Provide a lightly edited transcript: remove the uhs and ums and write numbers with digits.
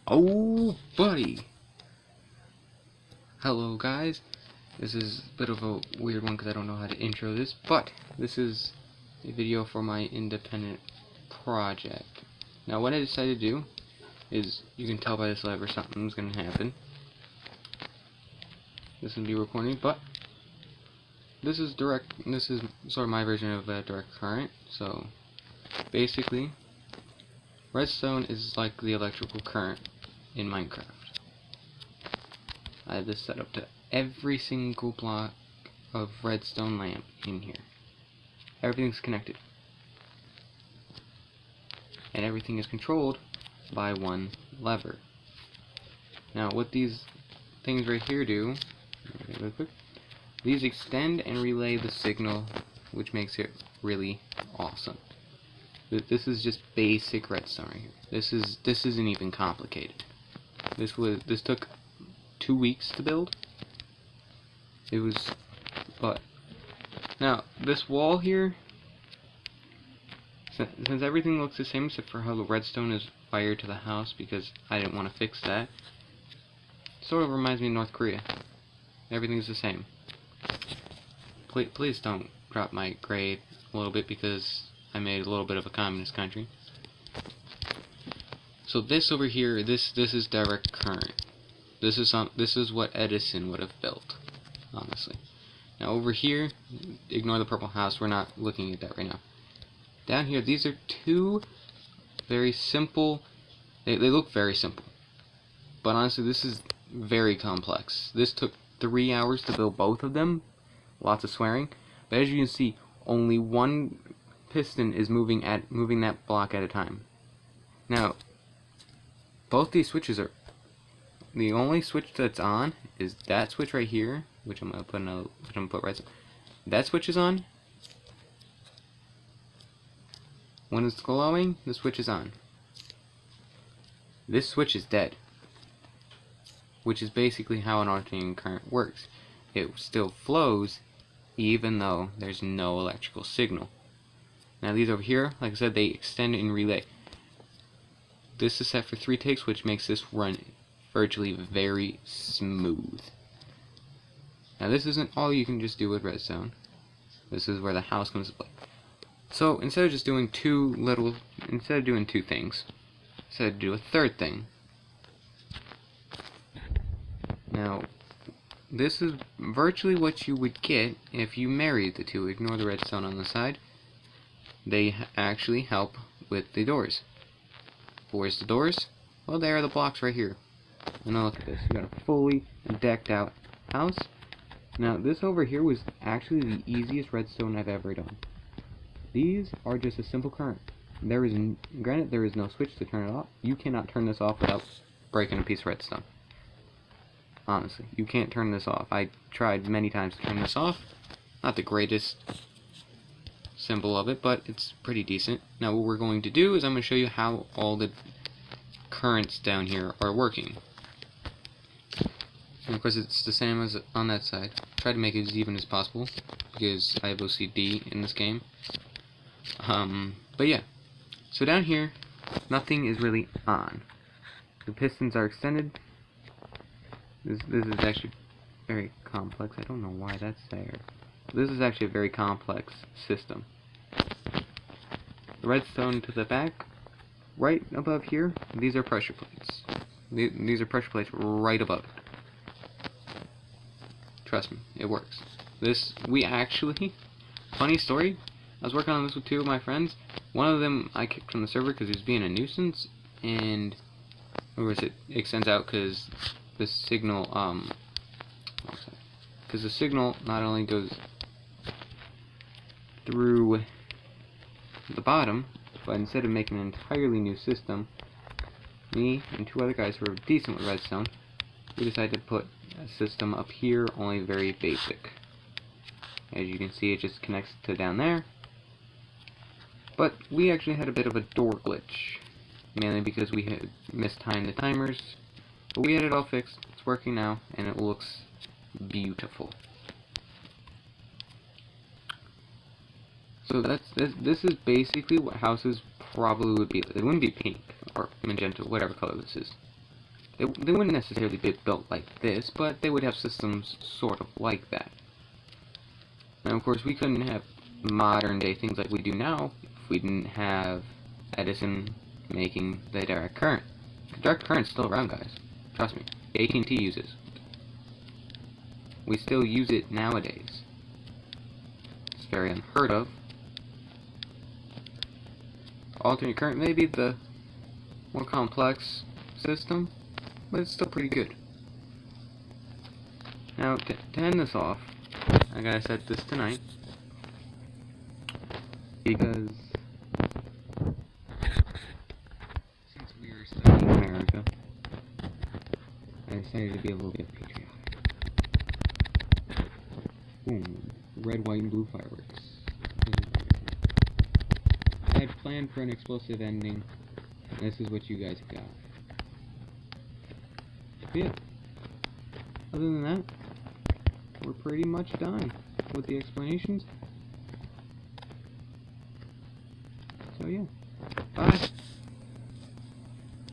Oh, buddy! Hello, guys. This is a bit of a weird one because I don't know how to intro this, but this is a video for my independent project. Now, what I decided to do is, you can tell by this lever something's going to happen. This is going to be recording, but this is sort of my version of a direct current. So, basically, redstone is like the electrical current in Minecraft. I have this set up to every single block of redstone lamp in here. Everything's connected. And everything is controlled by one lever. Now what these things right here do, really quick, these extend and relay the signal, which makes it really awesome. This is just basic redstone right here. This isn't even complicated. This took 2 weeks to build. But now this wall here, since everything looks the same except for how the redstone is wired to the house, because I didn't want to fix that, sort of reminds me of North Korea. Everything's the same. Please don't drop my grade a little bit because I made a little bit of a communist country. So this over here, this is direct current. This is what Edison would have built, honestly. Now over here, ignore the purple house, we're not looking at that right now. Down here, these are two very simple, they look very simple. But honestly, this is very complex. This took 3 hours to build both of them. Lots of swearing. But as you can see, only one piston is moving that block at a time. Now, both these switches are, the only switch that's on is that switch right here, which I'm gonna put right. That switch is on. When it's glowing, the switch is on. This switch is dead, which is basically how an alternating current works. It still flows, even though there's no electrical signal. Now these over here, like I said, they extend and relay. This is set for 3 takes, which makes this run virtually very smooth. Now this isn't all you can just do with redstone. This is where the house comes to play. So instead of doing 2 things, I decided to do a third thing. Now this is virtually what you would get if you married the two. Ignore the redstone on the side. They actually help with the doors. Where's the doors? Well, there are the blocks right here. And now look at this. You got a fully decked out house. Now this over here was actually the easiest redstone I've ever done. These are just a simple current. Granted, there is no switch to turn it off. You cannot turn this off without breaking a piece of redstone. Honestly, you can't turn this off. I tried many times to turn this off. Not the greatest symbol of it, but it's pretty decent. Now what we're going to do is I'm going to show you how all the currents down here are working. And of course it's the same as on that side. Try to make it as even as possible because I have OCD in this game. But yeah, so down here nothing is really on. The pistons are extended. This is actually very complex. I don't know why that's there. This is actually a very complex system. The redstone to the back, right above here, these are pressure plates. These are pressure plates right above it. Trust me, it works. We actually, funny story, I was working on this with 2 of my friends. One of them I kicked from the server because he was being a nuisance, and it extends out because the signal, the signal not only goes through the bottom, but instead of making an entirely new system, me and 2 other guys who are decent with redstone, we decided to put a system up here, only very basic. As you can see, it just connects to down there. But we actually had a bit of a door glitch, mainly because we had mistimed the timers. But we had it all fixed. It's working now, and it looks beautiful. So this is basically what houses probably would be. It wouldn't be pink or magenta, whatever color this is. They wouldn't necessarily be built like this, but they would have systems sort of like that. Now, of course, we couldn't have modern day things like we do now if we didn't have Edison making the direct current. The direct current's still around, guys. Trust me. AT&T uses. We still use it nowadays. It's very unheard of. Alternate current may be the more complex system, but it's still pretty good. Now, to end this off, I gotta set this tonight, because since we are studying America, I decided to be a little bit patriotic. Boom. Red, white, and blue fireworks. I had planned for an explosive ending, and this is what you guys got. But yeah. Other than that, we're pretty much done with the explanations. So yeah. Bye.